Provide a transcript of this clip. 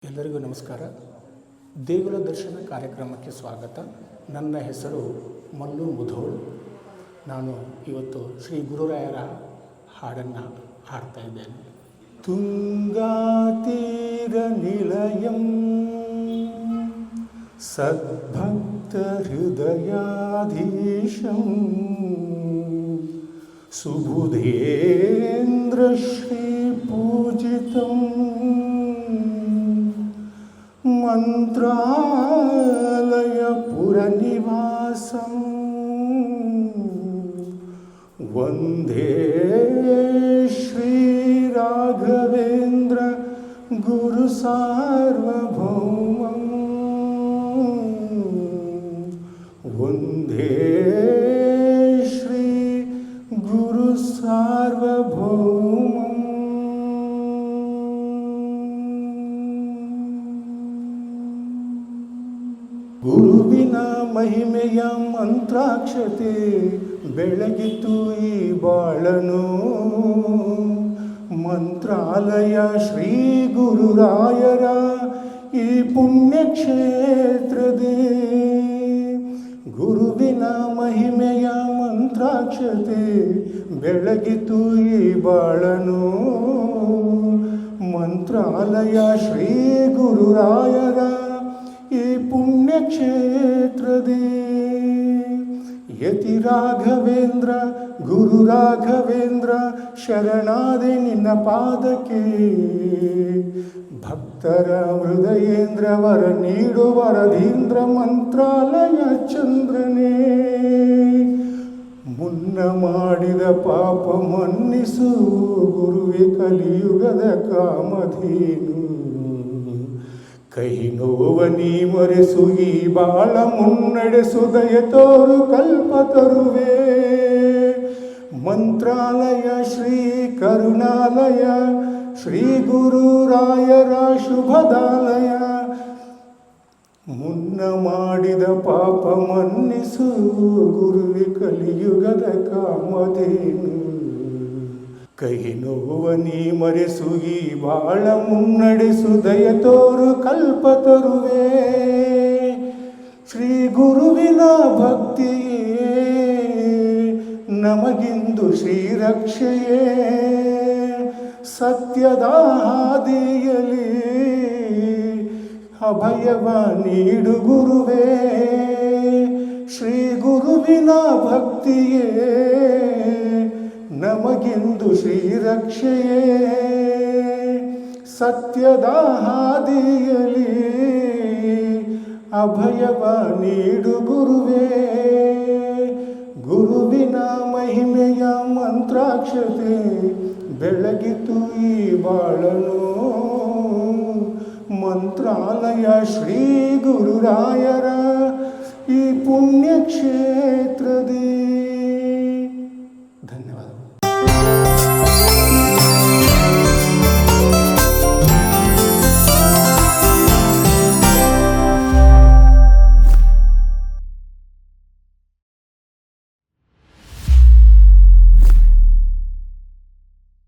ಎಲ್ಲರಿಗೂ ನಮಸ್ಕಾರ. ದೇಗುಲ ದರ್ಶನ ಕಾರ್ಯಕ್ರಮಕ್ಕೆ ಸ್ವಾಗತ. ನನ್ನ ಹೆಸರು ಮಲ್ಲು ಮುಧೋಳ್. ನಾನು ಇವತ್ತು ಶ್ರೀ ಗುರುರಾಯರ ಹಾಡನ್ನು ಹಾಡ್ತಾ ಇದ್ದೇನೆ. ತುಂಗಾತೀರ ನಿಲಯಂ ಸದ್ಭಕ್ತ ಹೃದಯಾಧೀಶಂ ಸುಬುಧೇಂದ್ರ ಶ್ರೀ ಪೂಜಿತಂ ಮಂತ್ರಾಲಯ ಪುರನಿವಾಸಂ ವಂದೇ ಶ್ರೀ ರಾಘವೇಂದ್ರ ಗುರು ಸಾರ್ವಭೌಮಂ ವಂದೇ ಶ್ರೀ ಗುರು ಸಾರ್ವಭೌಮಂ. ಗುರುವಿನ ಮಹಿಮೆಯ ಮಂತ್ರಾಕ್ಷತೆ ಬೆಳಗಿತು ಈ ಬಾಳನು. ಮಂತ್ರಾಲಯ ಶ್ರೀ ಗುರುರಾಯರ ಈ ಪುಣ್ಯಕ್ಷೇತ್ರದೇ. ಗುರುವಿನ ಮಹಿಮೆಯ ಮಂತ್ರಾಕ್ಷತೆ ಬೆಳಗಿತು ಈ ಬಾಳನು. ಮಂತ್ರಾಲಯ ಶ್ರೀ ಗುರುರಾಯರ ಈ ಪುಣ್ಯಕ್ಷೇತ್ರದೇ. ಯತಿ ರಾಘವೇಂದ್ರ ಗುರು ರಾಘವೇಂದ್ರ ಶರಣಾದೆ ನಿನ್ನ ಪಾದಕ್ಕೆ. ಭಕ್ತರ ಹೃದಯೇಂದ್ರ ವರ ನೀಡು ವರದೀಂದ್ರ ಮಂತ್ರಾಲಯ ಚಂದ್ರನೇ. ಮುನ್ನ ಮಾಡಿದ ಪಾಪ ಮನ್ನಿಸು ಗುರುವೆ ಕಲಿಯುಗದ ಕಾಮಧೇನು. ಕೈ ನೋವ ನೀ ಮರೆಸು ಈ ಬಾಳ ಮುನ್ನಡೆಸು ದಯ ತೋರು ಕಲ್ಪ ತರುವೆ. ಮಂತ್ರಾಲಯ ಶ್ರೀ ಕರುಣಾಲಯ ಶ್ರೀ ಗುರುರಾಯರ ಶುಭದಾಲಯ. ಮುನ್ನ ಮಾಡಿದ ಪಾಪ ಮನ್ನಿಸು ಗುರುವೆ ಕಲಿಯುಗದ ಕಾಮಧೇನು. ಕೈ ನೋವ ನೀ ಮರೆಸು ಈ ಬಾಳ ಮುನ್ನಡೆಸು ದಯ ತೋರು ಕಲ್ಪ ತರುವೆ. ಶ್ರೀ ಗುರುವಿನ ಭಕ್ತಿಯೇ ನಮಗಿಂದು ಶ್ರೀರಕ್ಷೆಯೇ. ಸತ್ಯದ ಹಾದಿಯಲಿ ಅಭಯವ ನೀಡು ಗುರುವೇ. ಶ್ರೀ ಗುರುವಿನ ಭಕ್ತಿಯೇ ನಮಗಿಂದು ಶ್ರೀರಕ್ಷೆಯೇ. ಸತ್ಯದ ಹಾದಿಯಲಿ ಅಭಯವ ನೀಡು ಗುರುವೇ. ಗುರುವಿನ ಮಹಿಮೆಯ ಮಂತ್ರಾಕ್ಷತೆ ಬೆಳಗಿತು ಈ ಬಾಳನು. ಮಂತ್ರಾಲಯ ಶ್ರೀ ಗುರುರಾಯರ ಈ ಪುಣ್ಯಕ್ಷೇತ್ರದೇ.